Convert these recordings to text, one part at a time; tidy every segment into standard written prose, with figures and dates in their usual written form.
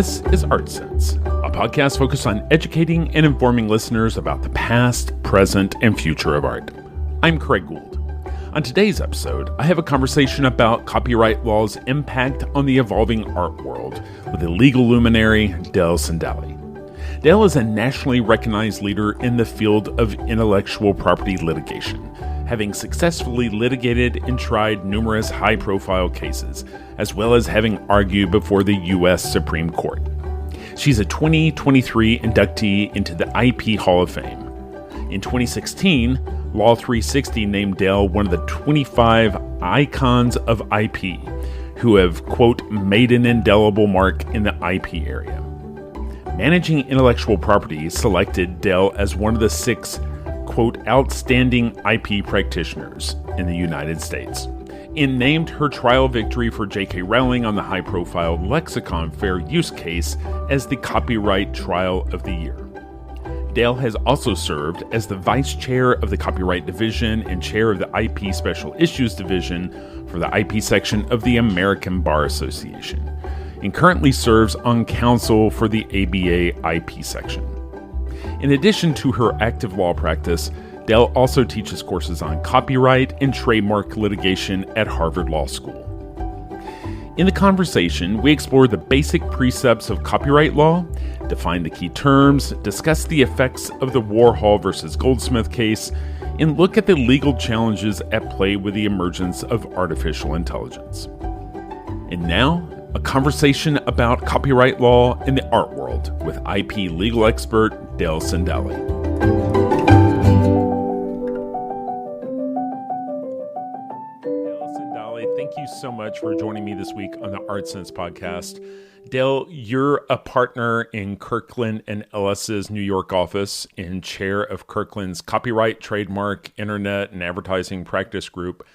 This is Art Sense, a podcast focused on educating and informing listeners about the past, present, and future of art. I'm Craig Gould. On today's episode, I have a conversation about copyright law's impact on the evolving art world with a legal luminary, Dale Sandali. Dale is a nationally recognized leader in the field of intellectual property litigation, having successfully litigated and tried numerous high-profile cases, as well as having argued before the U.S. Supreme Court. She's a 2023 inductee into the IP Hall of Fame. In 2016, Law 360 named Dale one of the 25 icons of IP who have, quote, made an indelible mark in the IP area. Managing Intellectual Property selected Dale as one of the 6, quote, outstanding IP practitioners in the United States, and named her trial victory for J.K. Rowling on the high-profile Lexicon Fair Use case as the Copyright Trial of the Year. Dale has also served as the Vice Chair of the Copyright Division and Chair of the IP Special Issues Division for the IP section of the American Bar Association, and currently serves on counsel for the ABA IP section. In addition to her active law practice, Dale also teaches courses on copyright and trademark litigation at Harvard Law School. In the conversation, we explore the basic precepts of copyright law, define the key terms, discuss the effects of the Warhol versus Goldsmith case, and look at the legal challenges at play with the emergence of artificial intelligence. And now, a conversation about copyright law in the art world with IP legal expert Dale Sandali. Thank you so much for joining me this week on the Art Sense podcast. Dale, you're a partner in Kirkland & Ellis's New York office and chair of Kirkland's Copyright, Trademark, Internet, and Advertising Practice Group.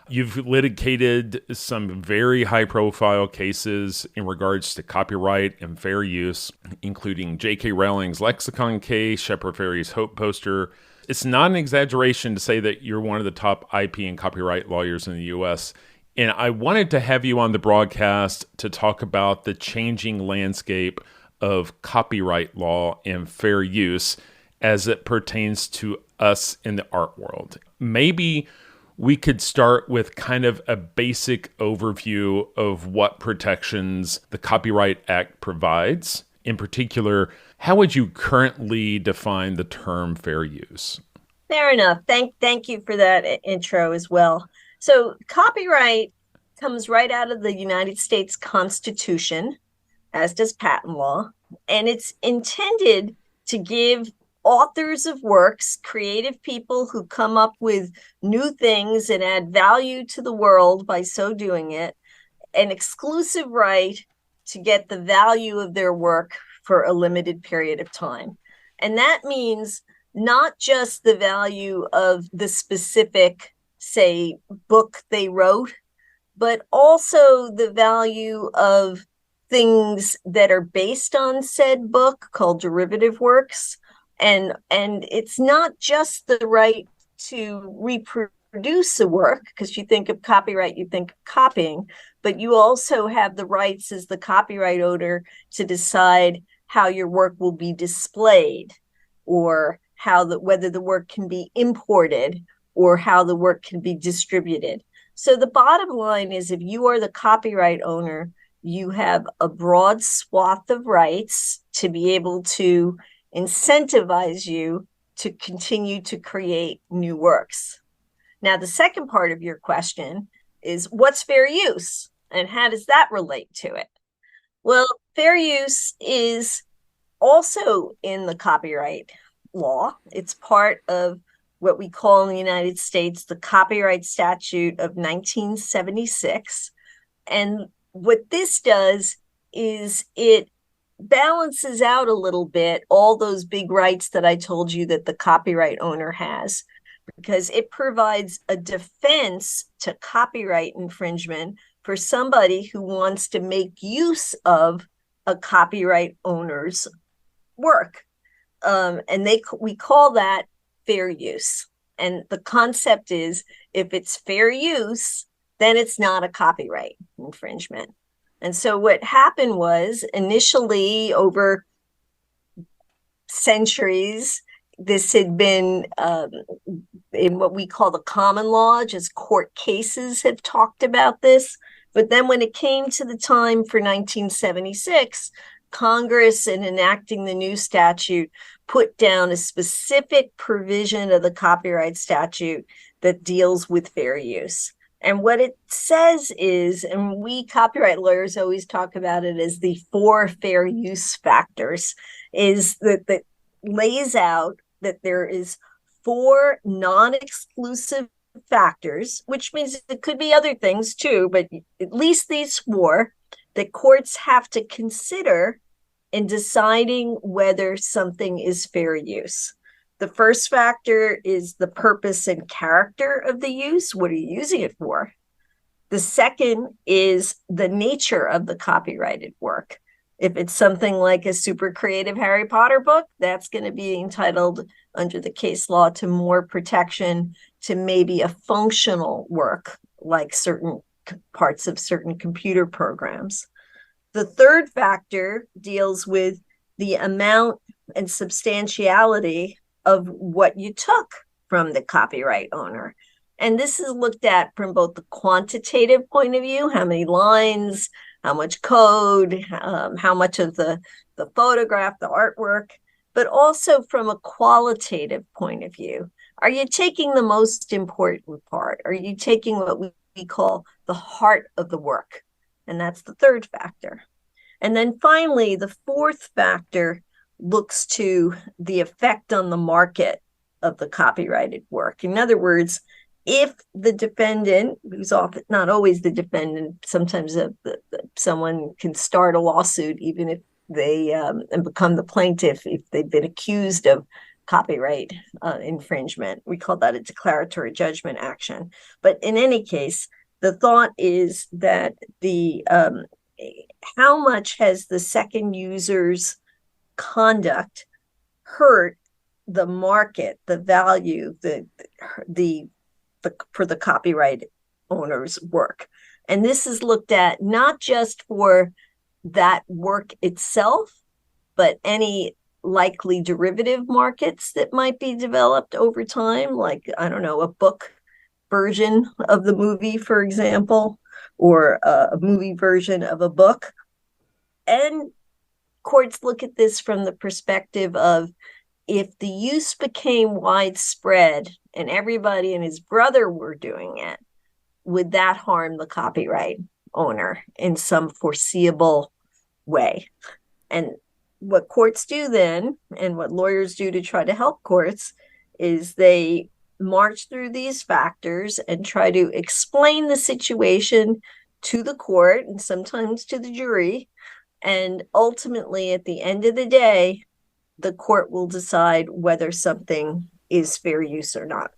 You've litigated some very high-profile cases in regards to copyright and fair use, including J.K. Rowling's Lexicon case, Shepard Fairey's Hope poster. It's not an exaggeration to say that you're one of the top IP and copyright lawyers in the U.S., and I wanted to have you on the broadcast to talk about the changing landscape of copyright law and fair use as it pertains to us in the art world. Maybe we could start with kind of a basic overview of what protections the Copyright Act provides. In particular, how would you currently define the term fair use? Fair enough. Thank you for that intro as well. So copyright comes right out of the United States Constitution, as does patent law, and it's intended to give authors of works, creative people who come up with new things and add value to the world by so doing it, an exclusive right to get the value of their work for a limited period of time. And that means not just the value of the specific, say, book they wrote, but also the value of things that are based on said book called derivative works. And it's not just the right to reproduce a work, because you think of copyright, you think of copying, but you also have the rights as the copyright owner to decide how your work will be displayed, or whether the work can be imported, or how the work can be distributed. So the bottom line is, if you are the copyright owner, you have a broad swath of rights to be able to incentivize you to continue to create new works. Now, the second part of your question is, what's fair use and how does that relate to it? Well, fair use is also in the copyright law. It's part of what we call in the United States the Copyright Statute of 1976. And what this does is it balances out a little bit all those big rights that I told you that the copyright owner has, because it provides a defense to copyright infringement for somebody who wants to make use of a copyright owner's work. And we call that fair use. And the concept is, if it's fair use, then it's not a copyright infringement. And so what happened was, initially over centuries, this had been in what we call the common law, just court cases have talked about this. But then when it came to the time for 1976, Congress, in enacting the new statute, put down a specific provision of the copyright statute that deals with fair use. And what it says is, and we copyright lawyers always talk about it as the 4 fair use factors, is that lays out that there is 4 non-exclusive factors, which means it could be other things too, but at least these 4 that courts have to consider in deciding whether something is fair use. The first factor is the purpose and character of the use. What are you using it for? The second is the nature of the copyrighted work. If it's something like a super creative Harry Potter book, that's going to be entitled under the case law to more protection to maybe a functional work, like certain parts of certain computer programs. The third factor deals with the amount and substantiality of what you took from the copyright owner. And this is looked at from both the quantitative point of view, how many lines, how much code, how much of the photograph, the artwork, but also from a qualitative point of view. Are you taking the most important part? Are you taking what we call the heart of the work? And that's the third factor. And then finally, the fourth factor looks to the effect on the market of the copyrighted work. In other words, if the defendant, who's often not always the defendant, sometimes someone can start a lawsuit even if they and become the plaintiff if they've been accused of copyright infringement. We call that a declaratory judgment action. But in any case, the thought is that the how much has the second user's conduct hurt the market, the value, the for the copyright owner's work. And this is looked at not just for that work itself, but any likely derivative markets that might be developed over time, like, I don't know, a book version of the movie, for example, or a movie version of a book. And courts look at this from the perspective of, if the use became widespread and everybody and his brother were doing it, would that harm the copyright owner in some foreseeable way? And what courts do then, and what lawyers do to try to help courts, is they march through these factors and try to explain the situation to the court and sometimes to the jury. And ultimately, at the end of the day, the court will decide whether something is fair use or not.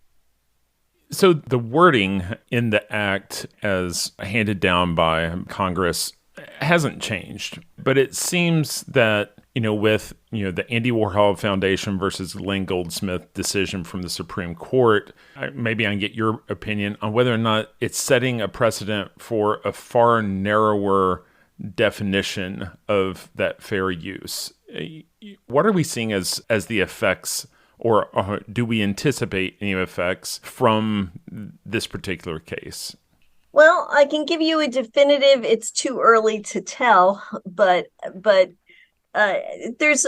So the wording in the act as handed down by Congress hasn't changed, but it seems that, with, the Andy Warhol Foundation versus Lynn Goldsmith decision from the Supreme Court, maybe I can get your opinion on whether or not it's setting a precedent for a far narrower definition of that fair use. What are we seeing as the effects, or do we anticipate any effects from this particular case? Well, I can give you a definitive. It's too early to tell, but there's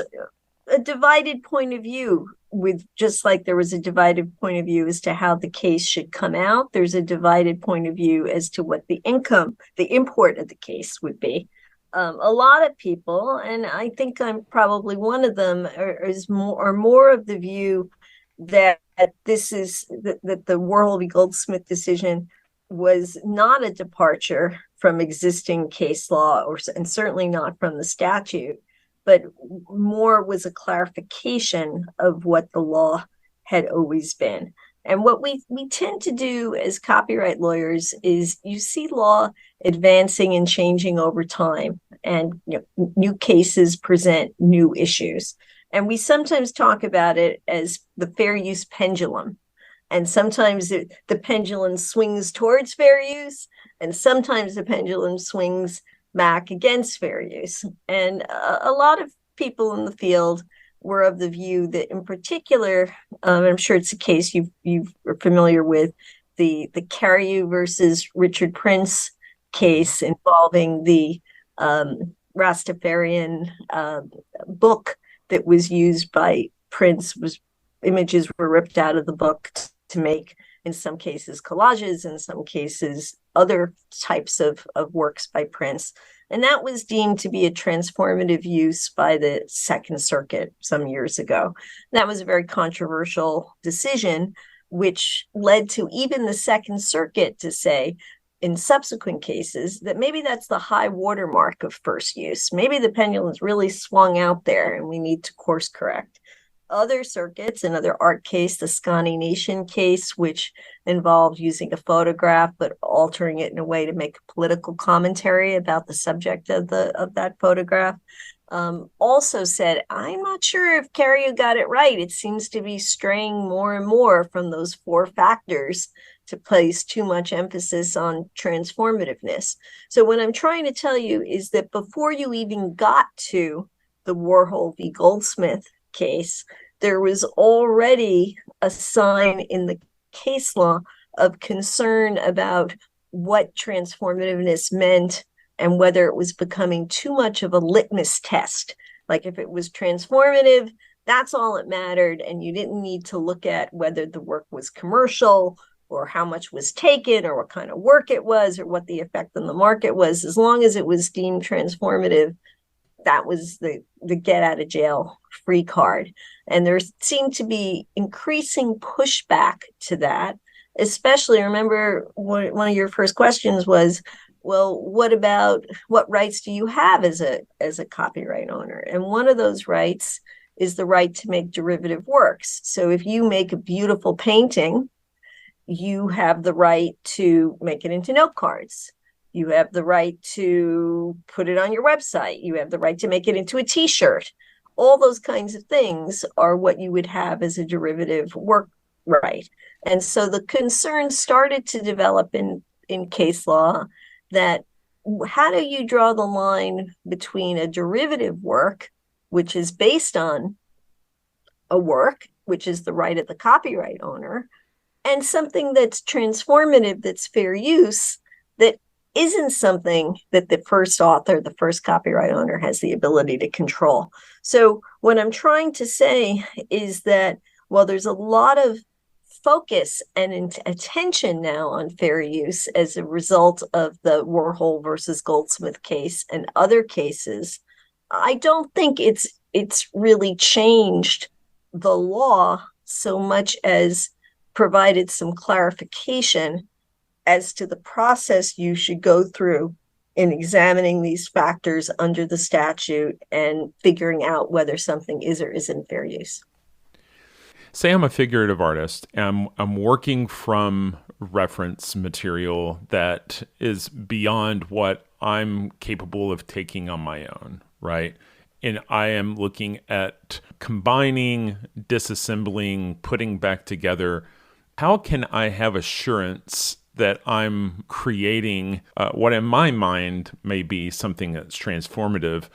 a divided point of view. With just like there was a divided point of view as to how the case should come out, there's a divided point of view as to what the import of the case would be. A lot of people, and I think I'm probably one of them, are more of the view that this is that the Warhol v. Goldsmith decision was not a departure from existing case law, and certainly not from the statute, but more was a clarification of what the law had always been. And what we tend to do as copyright lawyers is, you see law advancing and changing over time, and new cases present new issues. And we sometimes talk about it as the fair use pendulum. And sometimes the pendulum swings towards fair use, and sometimes the pendulum swings back against fair use. And a lot of people in the field were of the view that, in particular, I'm sure it's a case you are familiar with, the Carew versus Richard Prince case involving the Rastafarian book that was used by Prince. Images were ripped out of the book to make, in some cases, collages, in some cases, other types of works by Prince. And that was deemed to be a transformative use by the Second Circuit some years ago. That was a very controversial decision, which led to even the Second Circuit to say, in subsequent cases, that maybe that's the high watermark of first use. Maybe the pendulum's really swung out there and we need to course correct. Other circuits, another art case, the Scani Nation case, which involved using a photograph but altering it in a way to make a political commentary about the subject of that photograph, also said, I'm not sure if Carew got it right. It seems to be straying more and more from those four factors to place too much emphasis on transformativeness. So what I'm trying to tell you is that before you even got to the Warhol v. Goldsmith case, there was already a sign in the case law of concern about what transformativeness meant and whether it was becoming too much of a litmus test. Like if it was transformative, that's all it mattered, and you didn't need to look at whether the work was commercial or how much was taken or what kind of work it was or what the effect on the market was. As long as it was deemed transformative, that was the get out of jail free card. And there seemed to be increasing pushback to that, especially, remember, one of your first questions was, well, what rights do you have as a copyright owner? And one of those rights is the right to make derivative works. So if you make a beautiful painting, you have the right to make it into note cards. You have the right to put it on your website. You have the right to make it into a t-shirt. All those kinds of things are what you would have as a derivative work right. And so the concern started to develop in case law that how do you draw the line between a derivative work, which is based on a work, which is the right of the copyright owner, and something that's transformative, that's fair use, that isn't something that the first author, the first copyright owner, has the ability to control. So what I'm trying to say is that while there's a lot of focus and attention now on fair use as a result of the Warhol versus Goldsmith case and other cases, I don't think it's really changed the law so much as provided some clarification as to the process you should go through in examining these factors under the statute and figuring out whether something is or isn't fair use. Say I'm a figurative artist and I'm working from reference material that is beyond what I'm capable of taking on my own, right? And I am looking at combining, disassembling, putting back together. How can I have assurance that I'm creating what in my mind may be something that's transformative?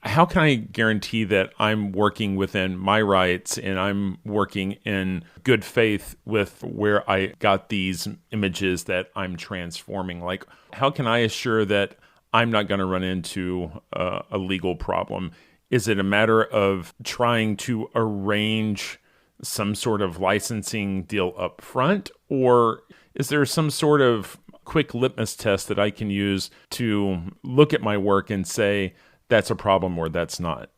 How can I guarantee that I'm working within my rights and I'm working in good faith with where I got these images that I'm transforming? Like, how can I assure that I'm not going to run into a legal problem? Is it a matter of trying to arrange some sort of licensing deal up front? Or is there some sort of quick litmus test that I can use to look at my work and say, that's a problem or that's not?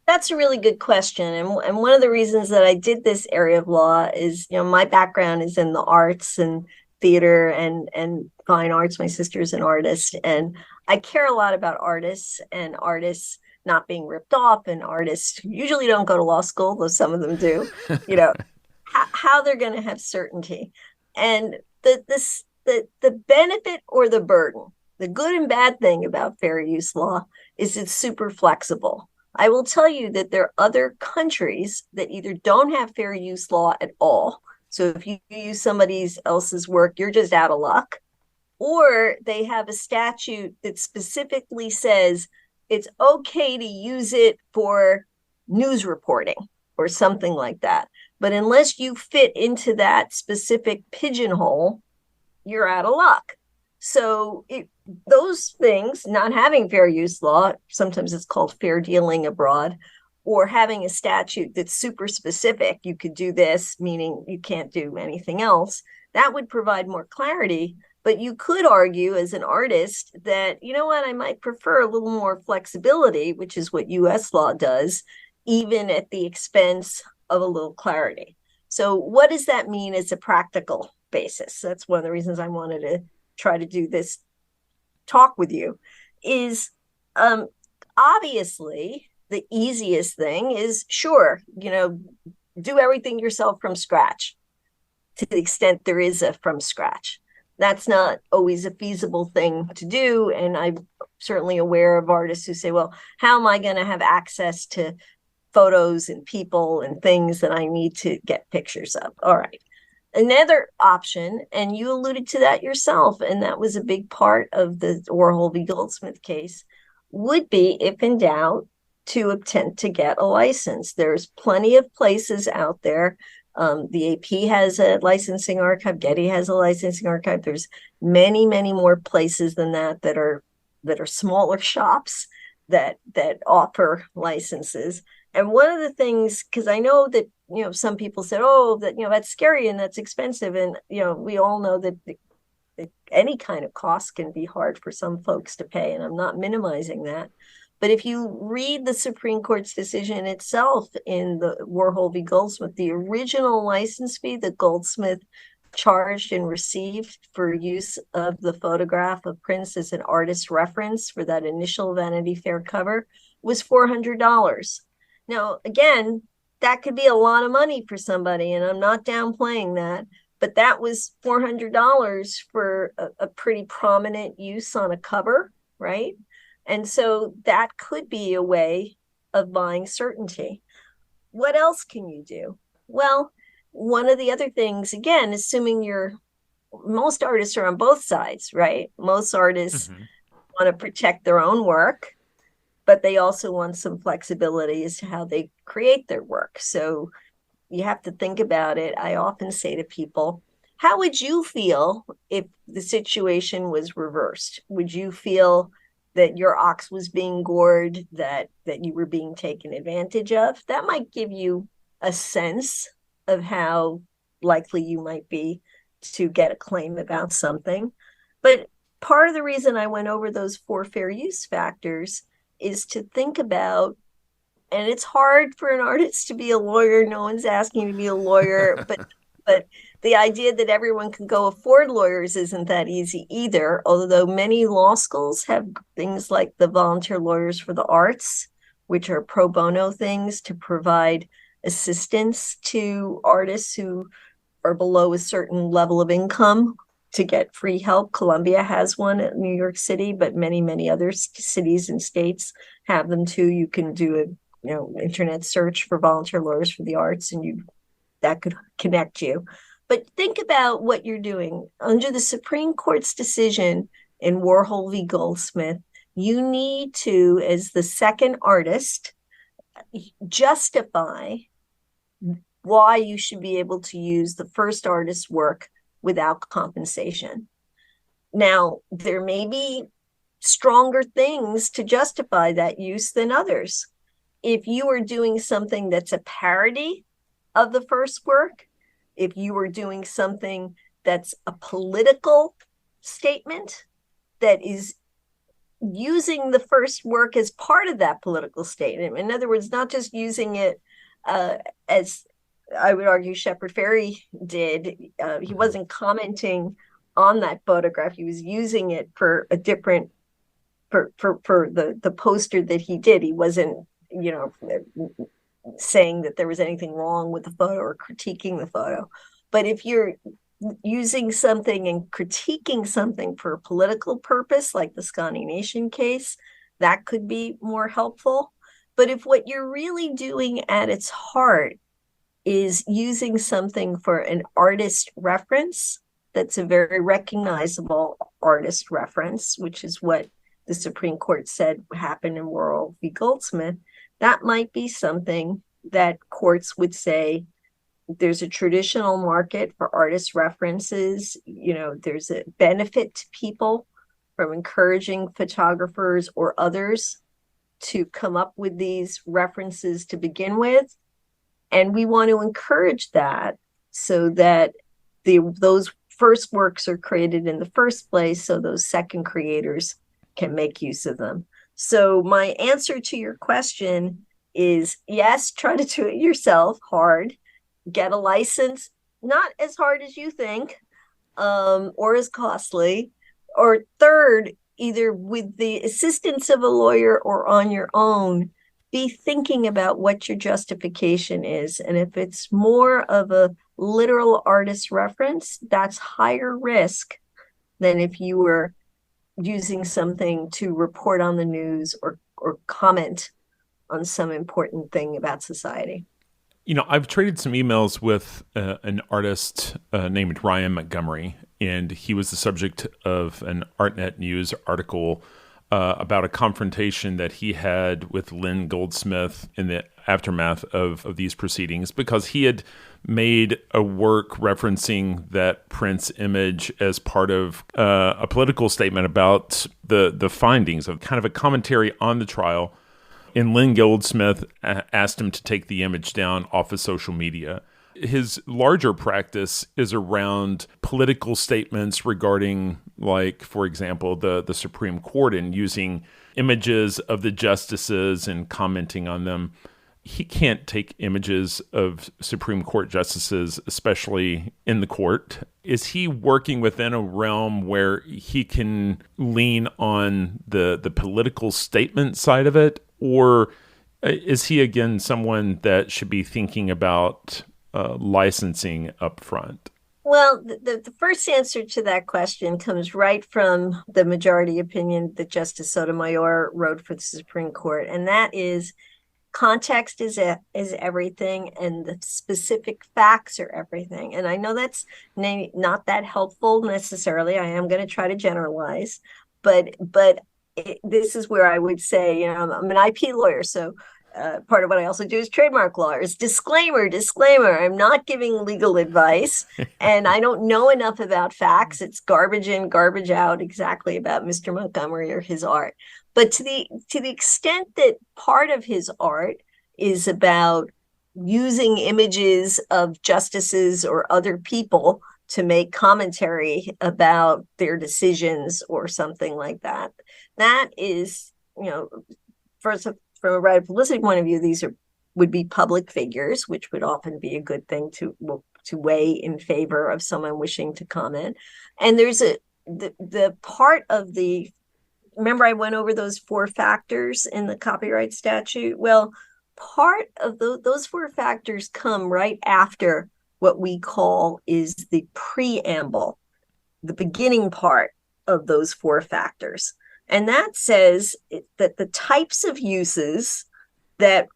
That's a really good question. And one of the reasons that I did this area of law is, my background is in the arts and theater and fine arts. My sister's an artist, and I care a lot about artists and artists not being ripped off, and artists who usually don't go to law school, though some of them do, how they're going to have certainty. And the benefit or the burden, the good and bad thing about fair use law is it's super flexible. I will tell you that there are other countries that either don't have fair use law at all. So if you use somebody else's work, you're just out of luck. or they have a statute that specifically says it's okay to use it for news reporting or something like that. But unless you fit into that specific pigeonhole, you're out of luck. So those things, not having fair use law, sometimes it's called fair dealing abroad, or having a statute that's super specific, you could do this, meaning you can't do anything else, that would provide more clarity. But you could argue as an artist that, you know what, I might prefer a little more flexibility, which is what US law does, even at the expense of a little clarity. So what does that mean as a practical basis? That's one of the reasons I wanted to try to do this talk with you is obviously the easiest thing is, sure, do everything yourself from scratch to the extent there is a from scratch. That's not always a feasible thing to do. And I'm certainly aware of artists who say, well, how am I going to have access to photos and people and things that I need to get pictures of? All right. Another option, and you alluded to that yourself, and that was a big part of the Warhol v. Goldsmith case, would be, if in doubt, to attempt to get a license. There's plenty of places out there. The AP has a licensing archive. Getty has a licensing archive. There's many, many more places than that are smaller shops that offer licenses. And one of the things, because I know that, some people said, oh, that, that's scary and that's expensive. And, we all know that any kind of cost can be hard for some folks to pay. And I'm not minimizing that. But if you read the Supreme Court's decision itself in the Warhol v. Goldsmith, the original license fee that Goldsmith charged and received for use of the photograph of Prince as an artist reference for that initial Vanity Fair cover was $400. Now, again, that could be a lot of money for somebody, and I'm not downplaying that, but that was $400 for a pretty prominent use on a cover, right? And so that could be a way of buying certainty. What else can you do? Well, one of the other things, again, assuming most artists are on both sides, right? Most artists want to protect their own work, but they also want some flexibility as to how they create their work. So you have to think about it. I often say to people, how would you feel if the situation was reversed? Would you feel that your ox was being gored, that you were being taken advantage of? That might give you a sense of how likely you might be to get a claim about something. But part of the reason I went over those 4 fair use factors is to think about, and it's hard for an artist to be a lawyer. No one's asking you to be a lawyer, but the idea that everyone can go afford lawyers isn't that easy either, although many law schools have things like the Volunteer Lawyers for the Arts, which are pro bono things to provide assistance to artists who are below a certain level of income to get free help. Columbia has one at New York City, but many, many other cities and states have them too. You can do a internet search for Volunteer Lawyers for the Arts, and that could connect you. But think about what you're doing. Under the Supreme Court's decision in Warhol v. Goldsmith, you need to, as the second artist, justify why you should be able to use the first artist's work without compensation. Now, there may be stronger things to justify that use than others. If you are doing something that's a parody of the first work, if you are doing something that's a political statement that is using the first work as part of that political statement, in other words, not just using it as I would argue Shepard Fairey did. He wasn't commenting on that photograph. He was using it for a different, for the poster that he did. He wasn't, saying that there was anything wrong with the photo or critiquing the photo. But if you're using something and critiquing something for a political purpose, like the Scotty Nation case, that could be more helpful. But if what you're really doing at its heart is using something for an artist reference, that's a very recognizable artist reference, which is what the Supreme Court said happened in Warhol v. Goldsmith, that might be something that courts would say there's a traditional market for artist references. There's a benefit to people from encouraging photographers or others to come up with these references to begin with. And we want to encourage that so that those first works are created in the first place, so those second creators can make use of them. So my answer to your question is yes, try to do it yourself, hard. Get a license, not as hard as you think, or as costly. Or third, either with the assistance of a lawyer or on your own, be thinking about what your justification is. And if it's more of a literal artist reference, that's higher risk than if you were using something to report on the news or comment on some important thing about society. I've traded some emails with an artist named Ryan Montgomery, and he was the subject of an ArtNet News article about a confrontation that he had with Lynn Goldsmith in the aftermath of these proceedings, because he had made a work referencing that Prince image as part of a political statement about the findings of kind of a commentary on the trial. And Lynn Goldsmith asked him to take the image down off of social media. His larger practice is around political statements regarding, like, for example, the Supreme Court, and using images of the justices and commenting on them. He can't take images of Supreme Court justices, especially in the court. Is he working within a realm where he can lean on the political statement side of it? Or is he, again, someone that should be thinking about licensing up front? Well, the first answer to that question comes right from the majority opinion that Justice Sotomayor wrote for the Supreme Court, and that is context is everything, and the specific facts are everything. And I know that's not that helpful necessarily. I am going to try to generalize, but this is where I would say, I'm an IP lawyer, so part of what I also do is trademark law. Is disclaimer, I'm not giving legal advice, and I don't know enough about facts. It's garbage in, garbage out exactly about Mr. Montgomery or his art. But to the extent that part of his art is about using images of justices or other people to make commentary about their decisions or something like that, that is, first, from a right of publicity point of view, these would be public figures, which would often be a good thing to weigh in favor of someone wishing to comment. And there's the part of the, remember I went over those 4 factors in the copyright statute? Well, part of those 4 factors come right after what we call is the preamble, the beginning part of those 4 factors. And that says that the types of uses that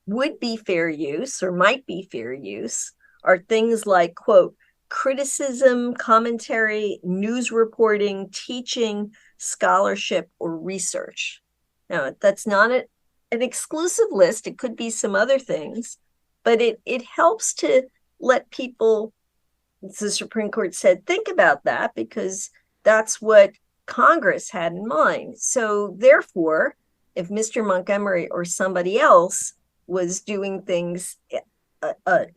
would be fair use or might be fair use are things like, quote, criticism, commentary, news reporting, teaching, scholarship, or research. Now, that's not an exclusive list. It could be some other things, but it helps to let people, the Supreme Court said, think about that, because that's what Congress had in mind. So therefore, if Mr. Montgomery or somebody else was doing things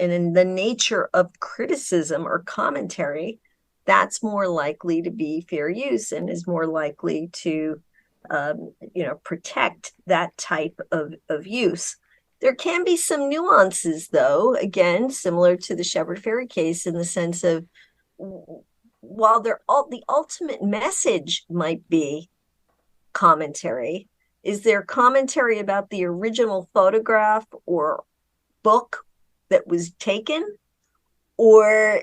in the nature of criticism or commentary, that's more likely to be fair use and is more likely to protect that type of use. There can be some nuances, though, again, similar to the Shepard Fairey case, in the sense of, while the ultimate message might be commentary, is there commentary about the original photograph or book that was taken? Or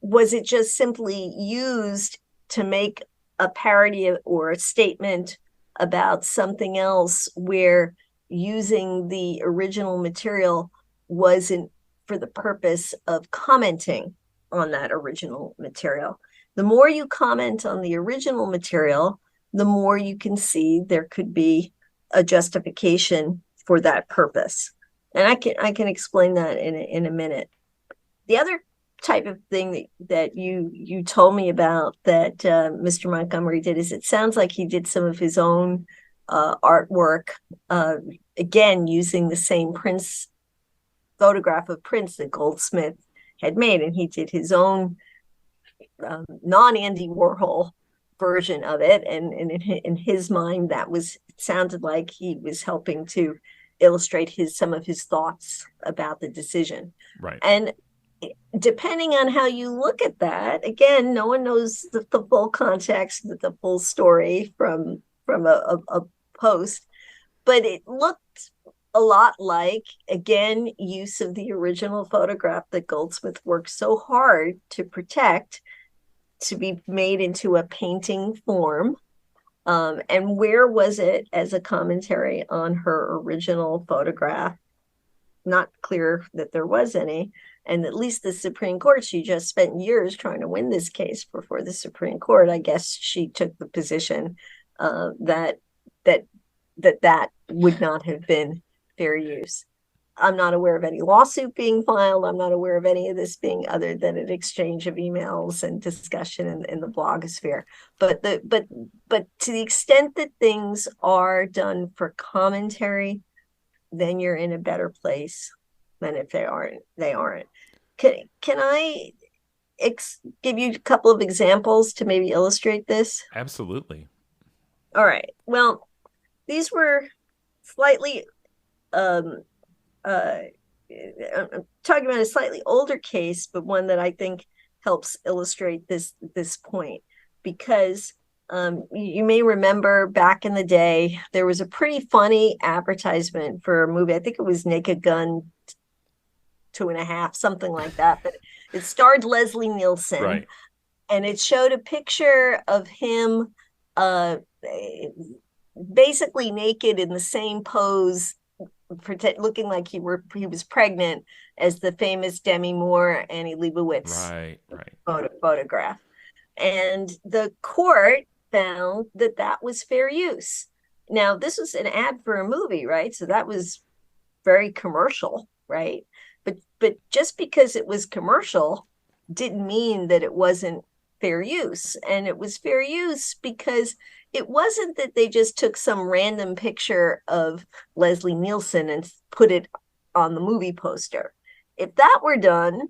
was it just simply used to make a parody or a statement about something else, where using the original material wasn't for the purpose of commenting on that original material. The more you comment on the original material, the more you can see there could be a justification for that purpose. And I can explain that in a minute. The other type of thing that you told me about that Mr. Montgomery did is it sounds like he did some of his own artwork, again using the same Prince photograph of Prince that Goldsmith had made, and he did his own non-Andy Warhol version of it, and in his mind that was sounded like he was helping to illustrate some of his thoughts about the decision. Right. And depending on how you look at that, again, no one knows the full context, the full story from a post, but it looked a lot like, again, use of the original photograph that Goldsmith worked so hard to protect, to be made into a painting form. And where was it as a commentary on her original photograph? Not clear that there was any. And at least the Supreme Court, she just spent years trying to win this case before the Supreme Court. I guess she took the position that would not have been fair use. I'm not aware of any lawsuit being filed. I'm not aware of any of this being other than an exchange of emails and discussion in the blogosphere. But to the extent that things are done for commentary, then you're in a better place than if they aren't. Can I give you a couple of examples to maybe illustrate this? Absolutely. All right. Well, these were slightly I'm talking about a slightly older case, but one that I think helps illustrate this point, because you may remember back in the day, there was a pretty funny advertisement for a movie. I think it was Naked Gun 2.5, something like that, but it starred Leslie Nielsen. Right. And it showed a picture of him basically naked in the same pose, looking like he was pregnant, as the famous Demi Moore, Annie Leibovitz photograph. And the court found that was fair use. Now, this was an ad for a movie, right? So that was very commercial, right? But just because it was commercial didn't mean that it wasn't fair use. And it was fair use because it wasn't that they just took some random picture of Leslie Nielsen and put it on the movie poster. If that were done,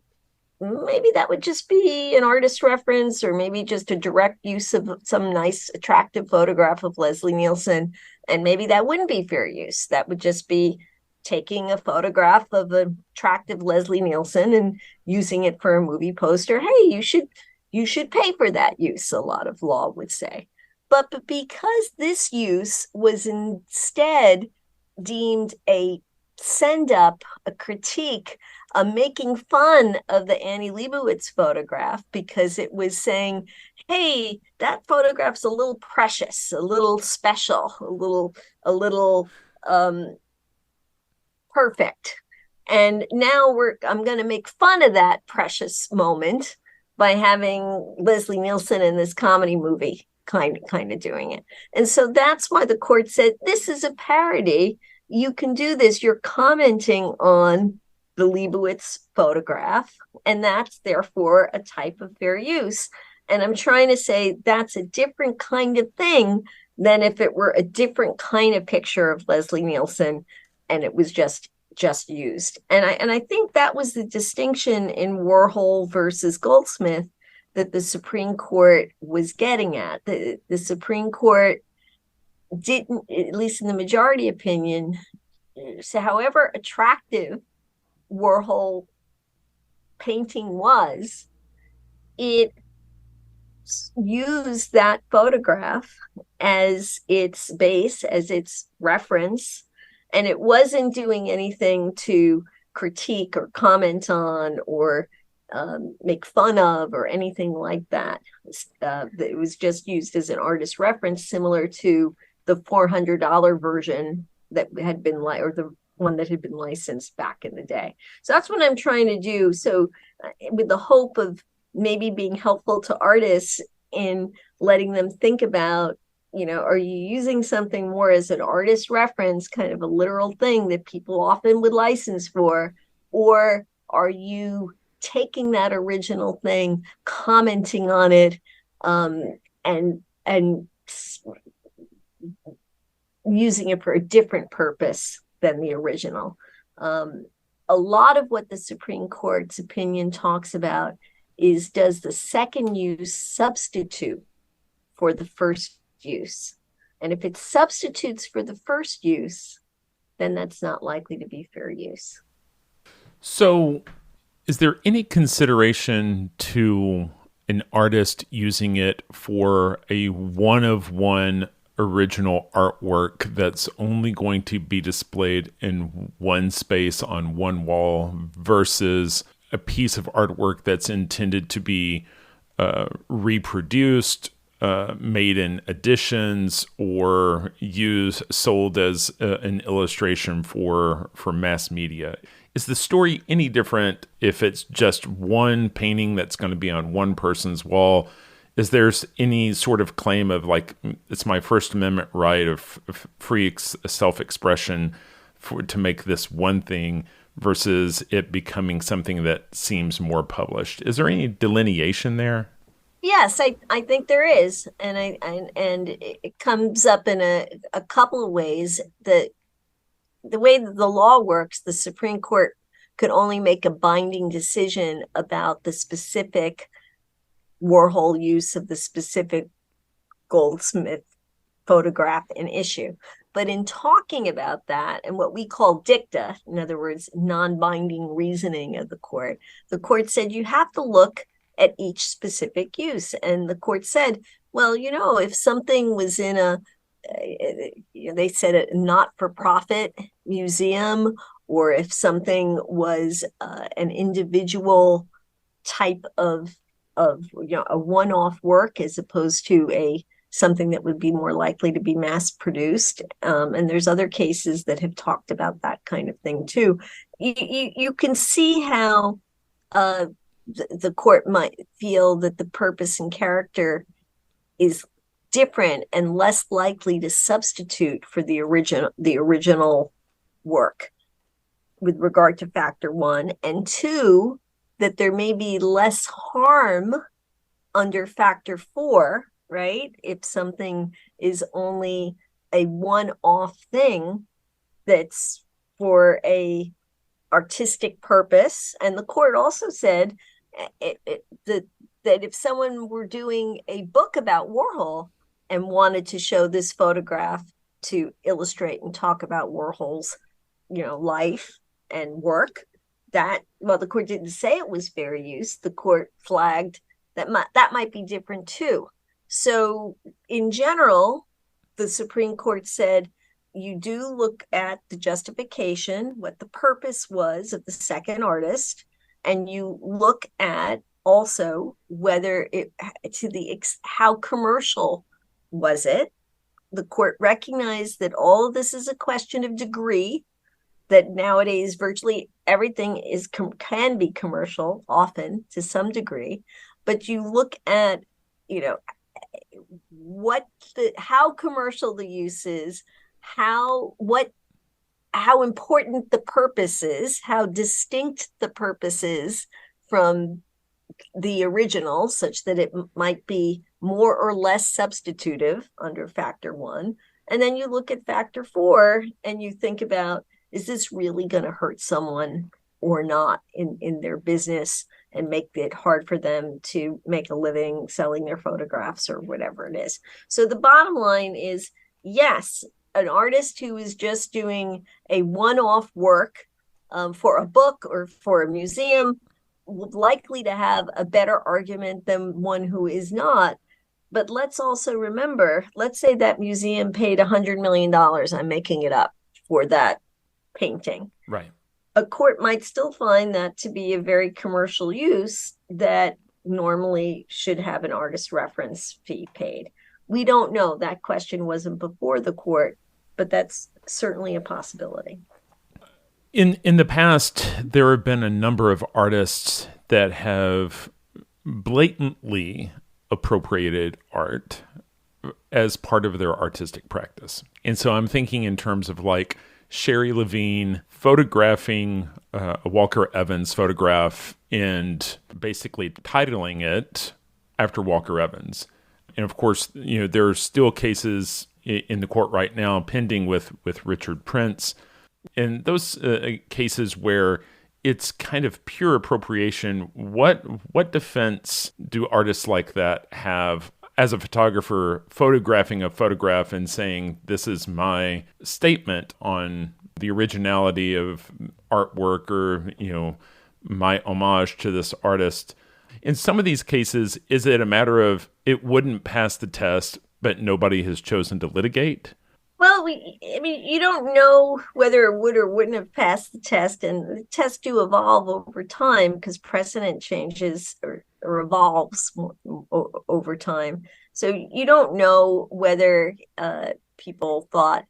maybe that would just be an artist reference, or maybe just a direct use of some nice, attractive photograph of Leslie Nielsen. And maybe that wouldn't be fair use. That would just be taking a photograph of an attractive Leslie Nielsen and using it for a movie poster. Hey, you should pay for that use, a lot of law would say. But because this use was instead deemed a send up, a critique, a making fun of the Annie Leibovitz photograph, because it was saying, hey, that photograph's a little precious, a little special, a little perfect. And now I'm going to make fun of that precious moment by having Leslie Nielsen in this comedy movie kind of doing it. And so that's why the court said, this is a parody. You can do this. You're commenting on the Leibovitz photograph, and that's therefore a type of fair use. And I'm trying to say that's a different kind of thing than if it were a different kind of picture of Leslie Nielsen and it was just used. And I think that was the distinction in Warhol versus Goldsmith that the Supreme Court was getting at. The Supreme Court didn't, at least in the majority opinion, so however attractive Warhol painting was, it used that photograph as its base, as its reference, and it wasn't doing anything to critique or comment on or make fun of or anything like that. It was just used as an artist reference, similar to the $400 version that had been or the one that had been licensed back in the day. So that's what I'm trying to do. So with the hope of maybe being helpful to artists in letting them think about, are you using something more as an artist reference, kind of a literal thing that people often would license for, or are you taking that original thing, commenting on it, and using it for a different purpose than the original. A lot of what the Supreme Court's opinion talks about is, does the second use substitute for the first use? And if it substitutes for the first use, then that's not likely to be fair use. So is there any consideration to an artist using it for a one-of-one original artwork that's only going to be displayed in one space on one wall versus a piece of artwork that's intended to be reproduced, made in editions, or sold as an illustration for mass media? Is the story any different if it's just one painting that's going to be on one person's wall? Is there any sort of claim of, like, it's my First Amendment right of free self-expression to make this one thing versus it becoming something that seems more published? Is there any delineation there? Yes, I think there is, and it comes up in a couple of ways. The way that the law works, the Supreme Court could only make a binding decision about the specific Warhol use of the specific Goldsmith photograph and issue. But in talking about that and what we call dicta, in other words, non-binding reasoning of the court said you have to look at each specific use. And the court said, well, if something was in they said a not-for-profit museum, or if something was an individual type of a one-off work as opposed to something that would be more likely to be mass produced. And there's other cases that have talked about that kind of thing too. You can see how the court might feel that the purpose and character is different and less likely to substitute for the original work with regard to factor one, and two, that there may be less harm under factor four, right? If something is only a one-off thing that's for a artistic purpose. And the court also said that if someone were doing a book about Warhol and wanted to show this photograph to illustrate and talk about Warhol's, life and work, the court didn't say it was fair use. The court flagged that might be different too. So in general, the Supreme Court said you do look at the justification, what the purpose was of the second artist, and you look at also whether how commercial was it. The court recognized that all of this is a question of degree, that nowadays virtually everything can be commercial, often to some degree, but you look at how commercial the use is, how important the purpose is, how distinct the purpose is from the original, such that it might be more or less substitutive under factor one. And then you look at factor four and you think about, is this really going to hurt someone or not in their business and make it hard for them to make a living selling their photographs or whatever it is? So the bottom line is, yes, an artist who is just doing a one-off work for a book or for a museum would likely to have a better argument than one who is not. But let's also remember, let's say that museum paid $100 million, I'm making it up, for that painting. Right. A court might still find that to be a very commercial use that normally should have an artist reference fee paid. We don't know. That question wasn't before the court, but that's certainly a possibility. In the past, there have been a number of artists that have blatantly appropriated art as part of their artistic practice. And so I'm thinking in terms of like Sherry Levine photographing a Walker Evans photograph and basically titling it after Walker Evans. And of course, there are still cases in the court right now pending with Richard Prince. And those cases where it's kind of pure appropriation, what defense do artists like that have as a photographer photographing a photograph and saying, this is my statement on the originality of artwork or, my homage to this artist? In some of these cases, is it a matter of it wouldn't pass the test, but nobody has chosen to litigate? Well, you don't know whether it would or wouldn't have passed the test, and the tests do evolve over time because precedent changes or evolves over time. So you don't know whether people thought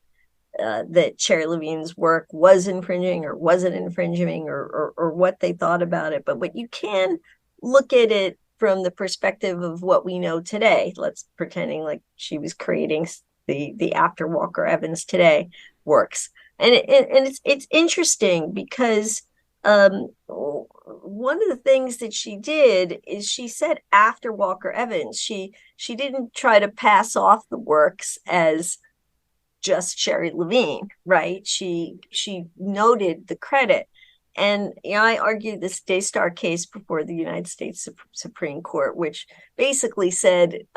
that Sherry Levine's work was infringing or wasn't infringing or what they thought about it. But what you can look at it from the perspective of what we know today. Let's pretending like she was creating the after Walker Evans today works. And it's interesting because one of the things that she did is she said after Walker Evans, she didn't try to pass off the works as just Sherry Levine, right? She noted the credit. And I argued this Daystar case before the United States Supreme Court, which basically said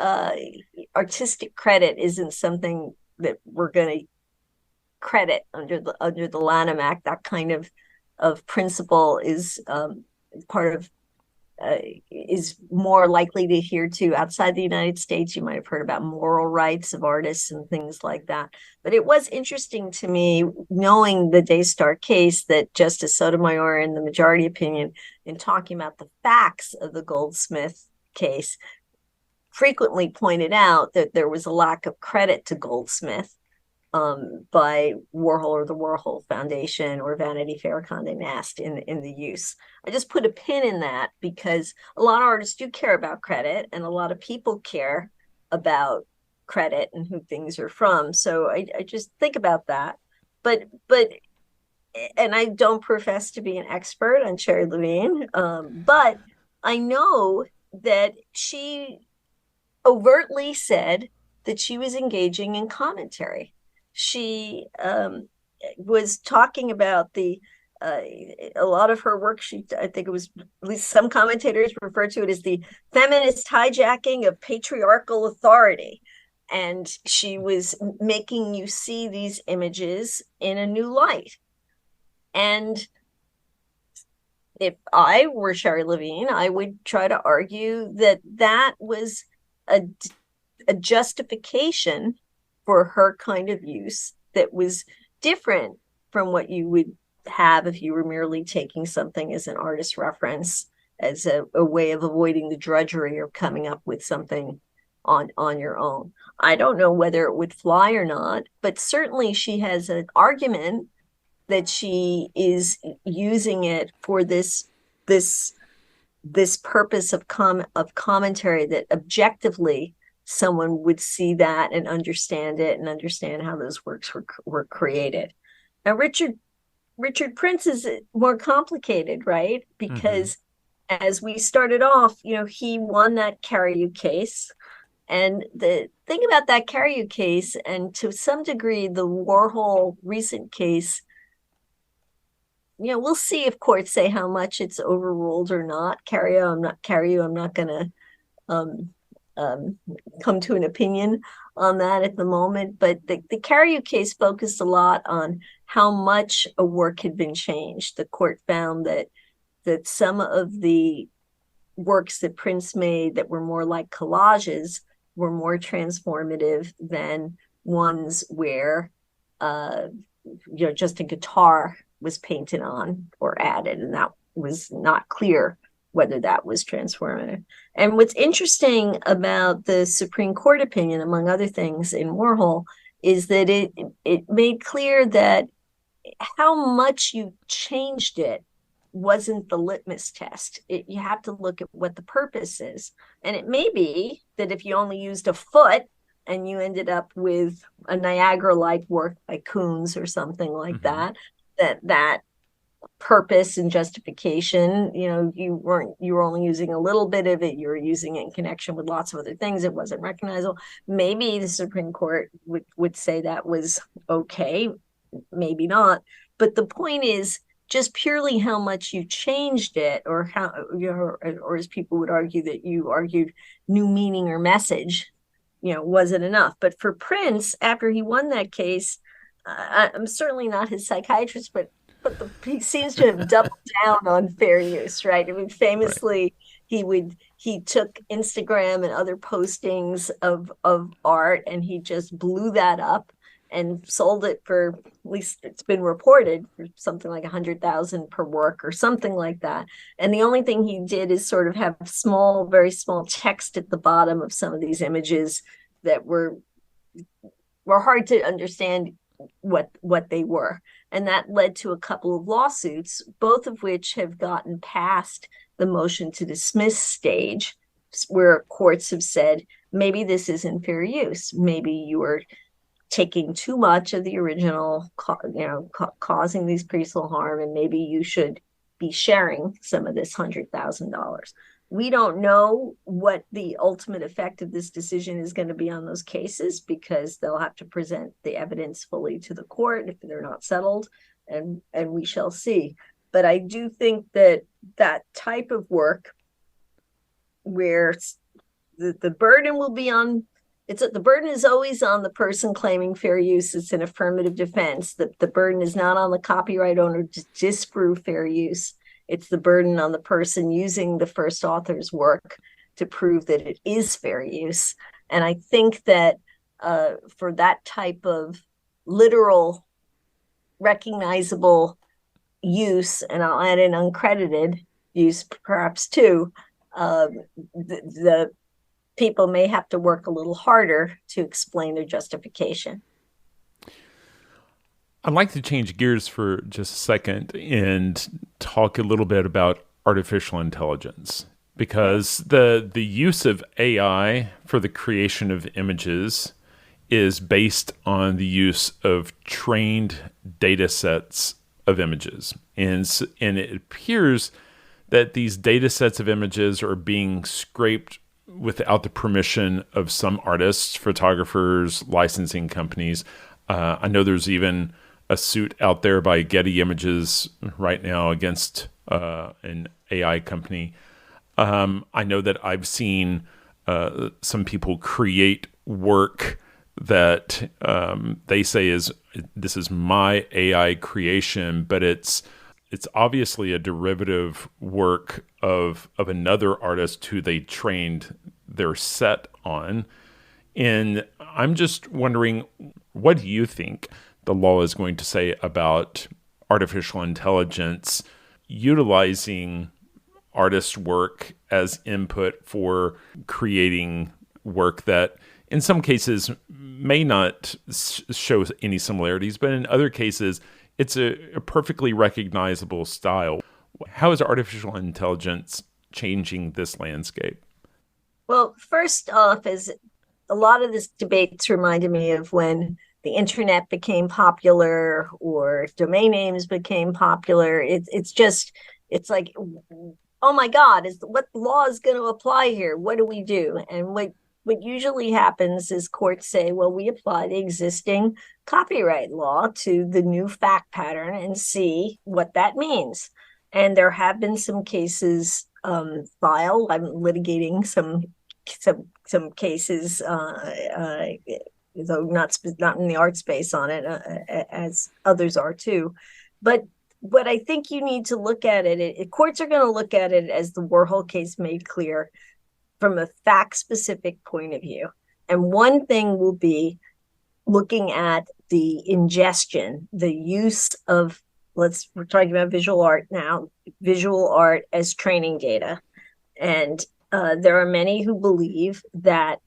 artistic credit isn't something that we're going to credit under the Lanham Act. That kind of principle is part of is more likely to adhere to outside the United States. You might have heard about moral rights of artists and things like that. But it was interesting to me, knowing the Daystar case, that Justice Sotomayor, in the majority opinion, in talking about the facts of the Goldsmith case, frequently pointed out that there was a lack of credit to Goldsmith by Warhol or the Warhol Foundation or Vanity Fair, Condé Nast in the use. I just put a pin in that because a lot of artists do care about credit and a lot of people care about credit and who things are from. So I just think about that. But and I don't profess to be an expert on Sherry Levine, but I know that she overtly said that she was engaging in commentary. She was talking about a lot of her work. I think it was, at least some commentators refer to it as the feminist hijacking of patriarchal authority. And she was making you see these images in a new light. And if I were Sherry Levine, I would try to argue that was a justification for her kind of use that was different from what you would have if you were merely taking something as an artist reference, as a way of avoiding the drudgery of coming up with something on your own. I don't know whether it would fly or not, but certainly she has an argument that she is using it for this purpose of commentary, that objectively someone would see that and understand it and understand how those works were created. Now, Richard Prince is more complicated, right? Because as we started off, he won that Carriou case. And the thing about that Carriou case, and to some degree, the Warhol recent case, we'll see if courts say how much it's overruled or not. Carriou, I'm not going to come to an opinion on that at the moment. But the Carriou case focused a lot on how much a work had been changed. The court found that some of the works that Prince made that were more like collages were more transformative than ones where just a guitar was painted on or added, and that was not clear whether that was transformative. And what's interesting about the Supreme Court opinion, among other things, in Warhol, is that it made clear that how much you changed it wasn't the litmus test. You have to look at what the purpose is. And it may be that if you only used a foot and you ended up with a Niagara-like work by Koons or something like that, that purpose and justification, you were only using a little bit of it, you were using it in connection with lots of other things, it wasn't recognizable. Maybe the Supreme Court would say that was okay, maybe not. But the point is just purely how much you changed it, or how, or as people would argue that you argued new meaning or message, wasn't enough. But for Prince, after he won that case, I'm certainly not his psychiatrist, but he seems to have doubled down on fair use, right? I mean, famously, he took Instagram and other postings of art, and he just blew that up and sold it for, at least it's been reported, for something like 100,000 per work or something like that. And the only thing he did is sort of have very small text at the bottom of some of these images that were hard to understand what they were. And that led to a couple of lawsuits, both of which have gotten past the motion to dismiss stage, where courts have said, maybe this isn't fair use. Maybe you are taking too much of the original, causing these personal harm, and maybe you should be sharing some of this $100,000. We don't know what the ultimate effect of this decision is going to be on those cases, because they'll have to present the evidence fully to the court if they're not settled, and we shall see. But I do think that type of work where the burden will be on, the burden is always on the person claiming fair use. It's an affirmative defense. The burden is not on the copyright owner to disprove fair use. It's the burden on the person using the first author's work to prove that it is fair use. And I think that for that type of literal, recognizable use, and I'll add in uncredited use perhaps too, the people may have to work a little harder to explain their justification. I'd like to change gears for just a second and talk a little bit about artificial intelligence, because the use of AI for the creation of images is based on the use of trained data sets of images. And it appears that these data sets of images are being scraped without the permission of some artists, photographers, licensing companies. I know there's even a suit out there by Getty Images right now against an AI company. I know that I've seen some people create work that they say this is my AI creation, but it's obviously a derivative work of another artist who they trained their set on. And I'm just wondering, what do you think the law is going to say about artificial intelligence utilizing artist work as input for creating work that in some cases may not show any similarities, but in other cases it's a perfectly recognizable style? How is artificial intelligence changing this landscape? Well, first off, is a lot of this debates reminded me of when the internet became popular or domain names became popular. It's like, oh my God, what law is going to apply here? What do we do? And what usually happens is courts say, well, we apply the existing copyright law to the new fact pattern and see what that means. And there have been some cases filed. I'm litigating some cases, though not in the art space on it, as others are too. But what I think you need to look at it, courts are going to look at it, as the Warhol case made clear, from a fact-specific point of view. And one thing will be looking at the ingestion, the use of, we're talking about visual art now, visual art as training data. And there are many who believe that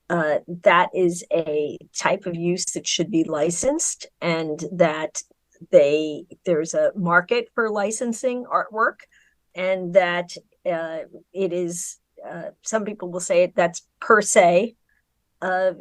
that is a type of use that should be licensed, and that there's a market for licensing artwork, and that it is, some people will say that's per se a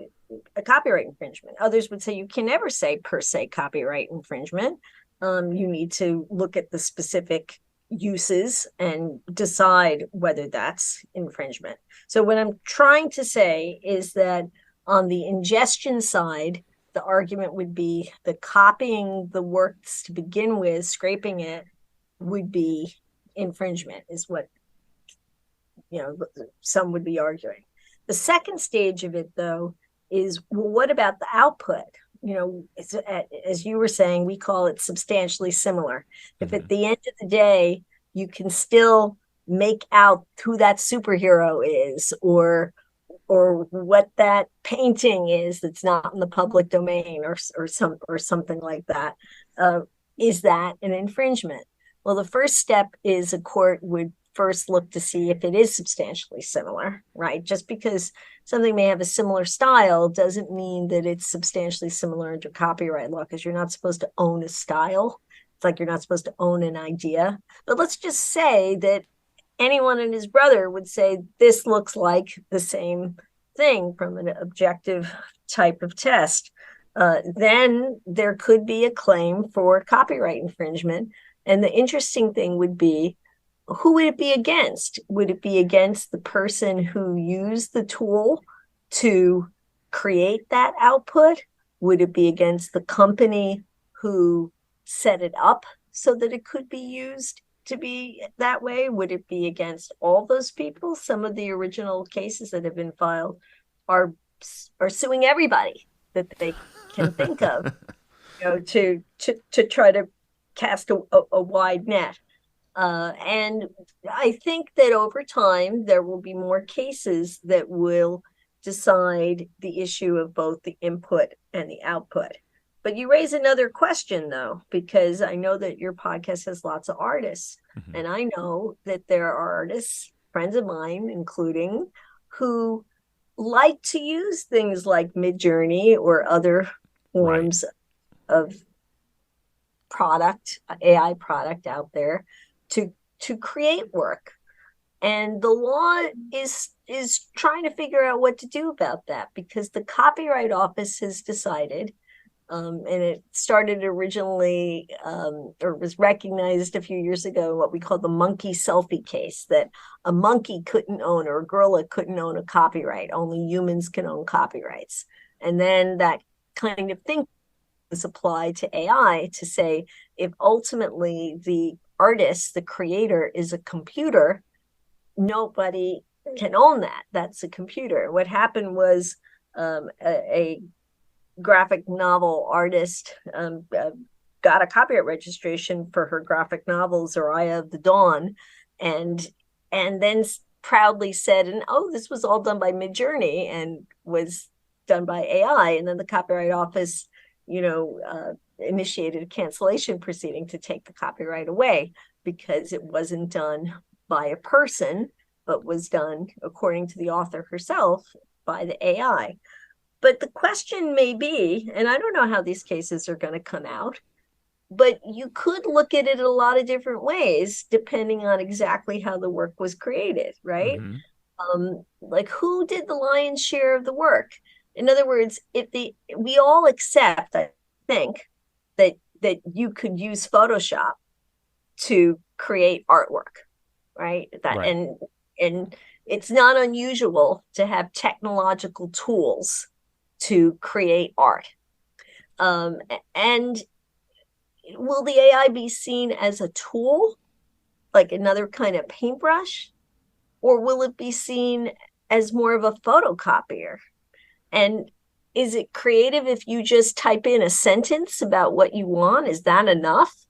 copyright infringement. Others would say you can never say per se copyright infringement. You need to look at the specific uses and decide whether that's infringement. So what I'm trying to say is that on the ingestion side, the argument would be that copying the works to begin with, scraping it, would be infringement, is what some would be arguing. The second stage of it, though, is, well, what about the output? As you were saying, we call it substantially similar. If at the end of the day, you can still make out who that superhero is, or what that painting is that's not in the public domain, or something like that, is that an infringement? Well, the first step is a court would first look to see if it is substantially similar, right? Just because something may have a similar style doesn't mean that it's substantially similar under copyright law, because you're not supposed to own a style. It's like you're not supposed to own an idea. But let's just say that anyone and his brother would say this looks like the same thing from an objective type of test. Then there could be a claim for copyright infringement. And the interesting thing would be, who would it be against? Would it be against the person who used the tool to create that output? Would it be against the company who set it up so that it could be used to be that way? Would it be against all those people? Some of the original cases that have been filed are suing everybody that they can think of, to try to cast a wide net. And I think that over time, there will be more cases that will decide the issue of both the input and the output. But you raise another question, though, because I know that your podcast has lots of artists. Mm-hmm. And I know that there are artists, friends of mine, including, who like to use things like Midjourney or other forms of AI product out there to create work. And the law is trying to figure out what to do about that, because the Copyright Office has decided, and it started originally, or was recognized a few years ago, what we call the monkey selfie case, that a monkey couldn't own, or a gorilla couldn't own a copyright. Only humans can own copyrights. And then that kind of thing was applied to AI to say, if ultimately the artist, the creator, is a computer, nobody can own that. That's a computer. What happened was a graphic novel artist got a copyright registration for her graphic novel Zaraya of the Dawn, and then proudly said, and this was all done by Midjourney and was done by AI. And then the Copyright Office initiated a cancellation proceeding to take the copyright away, because it wasn't done by a person, but was done, according to the author herself, by the AI. But the question may be, and I don't know how these cases are going to come out, but you could look at it a lot of different ways, depending on exactly how the work was created, right? Mm-hmm. Like, who did the lion's share of the work? In other words, we all accept, I think, that you could use Photoshop to create artwork, right? And it's not unusual to have technological tools to create art. And will the AI be seen as a tool, like another kind of paintbrush, or will it be seen as more of a photocopier? And is it creative if you just type in a sentence about what you want? Is that enough?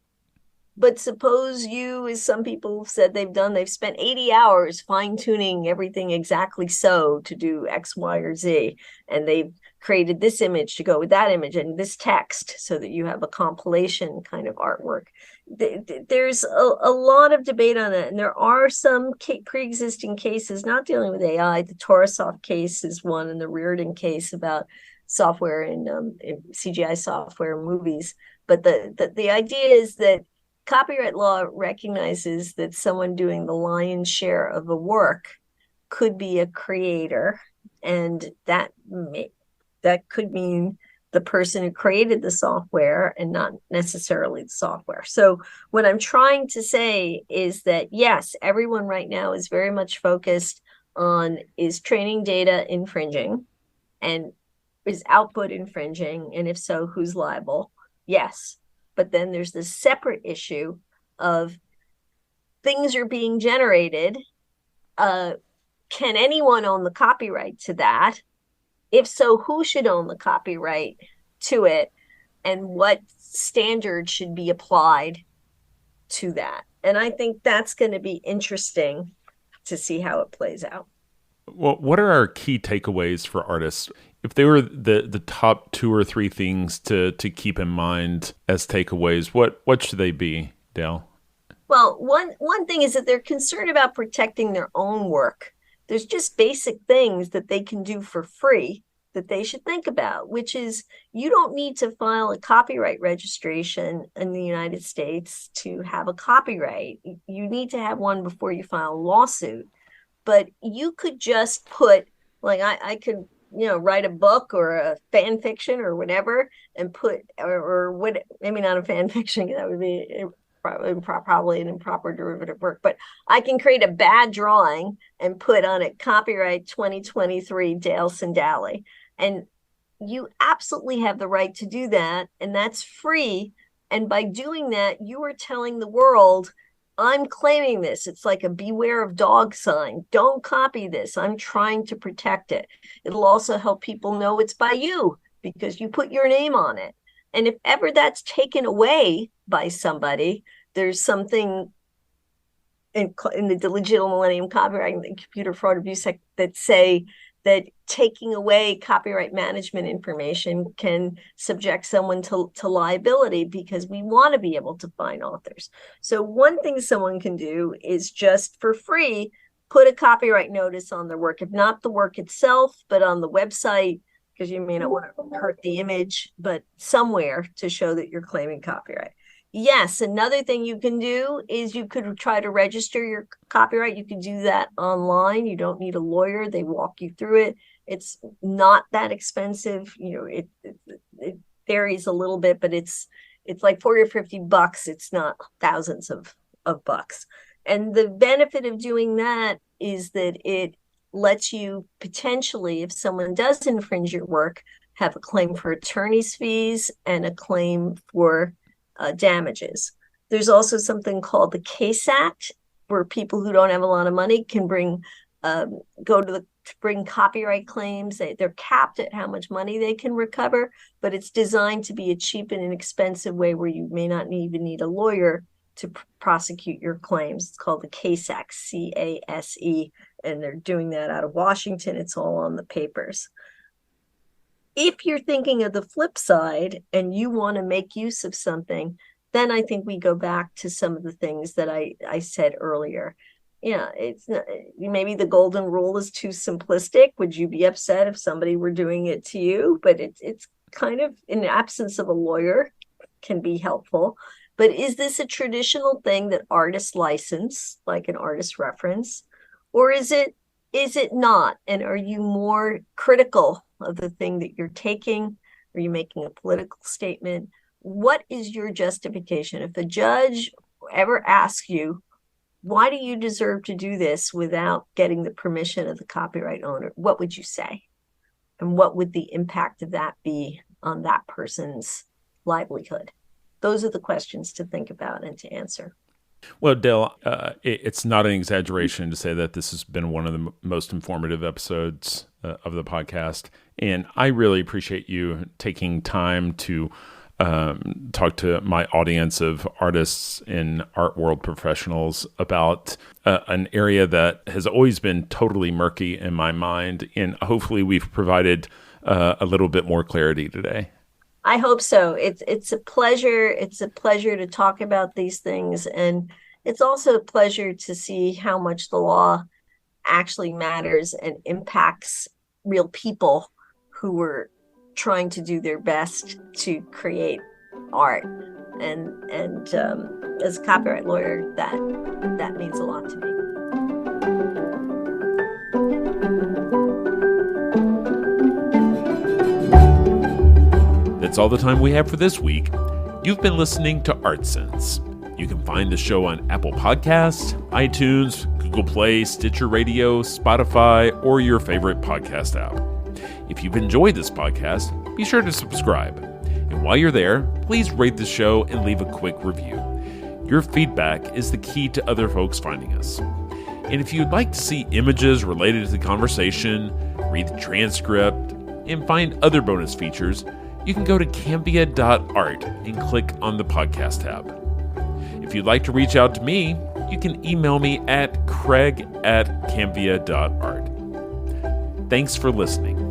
But suppose you, as some people have said they've spent 80 hours fine-tuning everything exactly so to do X, Y, or Z. And they've created this image to go with that image and this text so that you have a compilation kind of artwork. There's a lot of debate on that. And there are some pre-existing cases not dealing with AI. The Torosoft case is one, and the Reardon case about software in CGI software movies. But the idea is that copyright law recognizes that someone doing the lion's share of a work could be a creator, and that could mean the person who created the software and not necessarily the software. So what I'm trying to say is that, yes, everyone right now is very much focused on, is training data infringing and is output infringing? And if so, who's liable? Yes. But then there's this separate issue of things are being generated. Can anyone own the copyright to that? If so, who should own the copyright to it? And what standard should be applied to that? And I think that's going to be interesting to see how it plays out. Well, what are our key takeaways for artists? If they were the top 2 or 3 things to keep in mind as takeaways, what should they be, Dale? Well, one thing is that they're concerned about protecting their own work. There's just basic things that they can do for free that they should think about, which is, you don't need to file a copyright registration in the United States to have a copyright. You need to have one before you file a lawsuit. But you could just put, like, I could, write a book or a fan fiction or whatever and put, or what, maybe not a fan fiction, that would be probably an improper derivative work, but I can create a bad drawing and put on it copyright 2023 Dale Sandali. And you absolutely have the right to do that. And that's free. And by doing that, you are telling the world, I'm claiming this. It's like a beware of dog sign. Don't copy this. I'm trying to protect it. It'll also help people know it's by you because you put your name on it. And if ever that's taken away by somebody, there's something in the Digital Millennium Copyright and Computer Fraud Abuse Act that say that taking away copyright management information can subject someone to liability, because we want to be able to find authors. So one thing someone can do is just for free put a copyright notice on their work, if not the work itself, but on the website, because you may not want to hurt the image, but somewhere to show that you're claiming copyright. Yes, another thing you can do is you could try to register your copyright. You can do that online. You don't need a lawyer. They walk you through it. It's not that expensive. It varies a little bit, but it's like $40 or $50. It's not thousands of bucks. And the benefit of doing that is that it lets you potentially, if someone does infringe your work, have a claim for attorney's fees and a claim for damages. There's also something called the Case Act, where people who don't have a lot of money can bring copyright claims. They're capped at how much money they can recover, but it's designed to be a cheap and inexpensive way where you may not even need a lawyer to prosecute your claims. It's called the Case Act, CASE, and they're doing that out of Washington. It's all on the papers. If you're thinking of the flip side and you want to make use of something, then I think we go back to some of the things that I said earlier. It's not, maybe the golden rule is too simplistic. Would you be upset if somebody were doing it to you? But it's kind of, in the absence of a lawyer, can be helpful. But is this a traditional thing that artists license, like an artist reference? Or is it not? And are you more critical of the thing that you're taking? Are you making a political statement? What is your justification? If a judge ever asks you, why do you deserve to do this without getting the permission of the copyright owner, what would you say? And what would the impact of that be on that person's livelihood? Those are the questions to think about and to answer. Well, Dale, it's not an exaggeration to say that this has been one of the most informative episodes of the podcast. And I really appreciate you taking time to talk to my audience of artists and art world professionals about an area that has always been totally murky in my mind. And hopefully we've provided a little bit more clarity today. I hope so. It's a pleasure. It's a pleasure to talk about these things. And it's also a pleasure to see how much the law actually matters and impacts real people who were trying to do their best to create art. And as a copyright lawyer, that means a lot to me. That's all the time we have for this week. You've been listening to ArtSense. You can find the show on Apple Podcasts, iTunes, Google Play, Stitcher Radio, Spotify, or your favorite podcast app. If you've enjoyed this podcast, be sure to subscribe. And while you're there, please rate the show and leave a quick review. Your feedback is the key to other folks finding us. And if you'd like to see images related to the conversation, read the transcript, and find other bonus features, you can go to Cambia.art and click on the podcast tab. If you'd like to reach out to me, you can email me at craig@cambia.art. Thanks for listening.